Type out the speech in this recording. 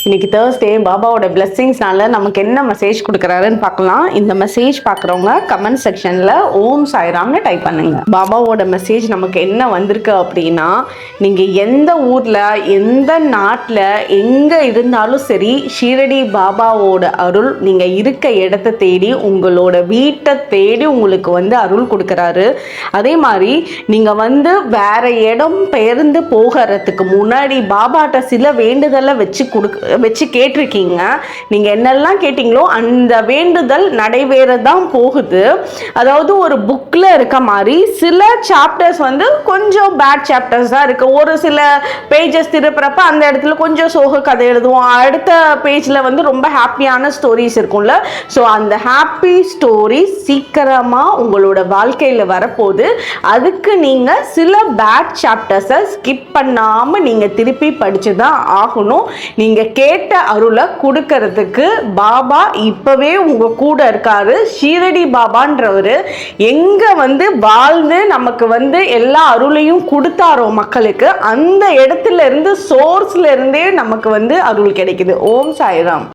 இன்னைக்கு தேர்ஸ்டே பாபாவோட பிளெஸ்ஸிங்ஸ்னால நமக்கு என்ன மெசேஜ் கொடுக்குறாருன்னு பார்க்கலாம். இந்த மெசேஜ் பார்க்குறவங்க கமெண்ட் செக்ஷனில் ஓம் சாய்ராம்னு டைப் பண்ணுங்க. பாபாவோட மெசேஜ் நமக்கு என்ன வந்திருக்கு அப்படின்னா, நீங்கள் எந்த ஊரில் எந்த நாட்டில் எங்கே இருந்தாலும் சரி, ஷீரடி பாபாவோட அருள் நீங்கள் இருக்க இடத்த தேடி உங்களோட வீட்டை தேடி உங்களுக்கு அருள் கொடுக்குறாரு. அதே மாதிரி நீங்கள் வேற இடம் பெயர்ந்து போகிறதுக்கு முன்னாடி பாபாட்ட சில வேண்டுதலை வச்சு கேட்டிருக்கீங்க. நீங்கள் என்னெல்லாம் கேட்டீங்களோ அந்த வேண்டுதல் நடைபெறதான் போகுது. அதாவது ஒரு புக்கில் இருக்க மாதிரி சில சாப்டர்ஸ் கொஞ்சம் பேட் சாப்டர்ஸ் தான் இருக்குது. ஒரு சில பேஜஸ் திருப்புறப்ப அந்த இடத்துல கொஞ்சம் சோக கதை எழுதுவோம். அடுத்த பேஜில் ரொம்ப ஹாப்பியான ஸ்டோரிஸ் இருக்கும்ல. ஸோ அந்த ஹாப்பி ஸ்டோரிஸ் சீக்கிரமாக உங்களோட வாழ்க்கையில் வரப்போகுது. அதுக்கு நீங்கள் சில பேட் சாப்டர்ஸை ஸ்கிப் பண்ணாமல் நீங்கள் திருப்பி படித்து தான் ஆகணும். நீங்கள் கேட்ட அருளை கொடுக்கறதுக்கு பாபா இப்பவே உங்க கூட இருக்காரு. ஷீரடி பாபான்றவர் எங்க வாழ்ந்து நமக்கு எல்லா அருளையும் கொடுத்தாரோ மக்களுக்கு, அந்த இடத்துல இருந்து சோர்ஸ்ல இருந்தே நமக்கு அருள் கிடைக்குது. ஓம் சாய்ராம்.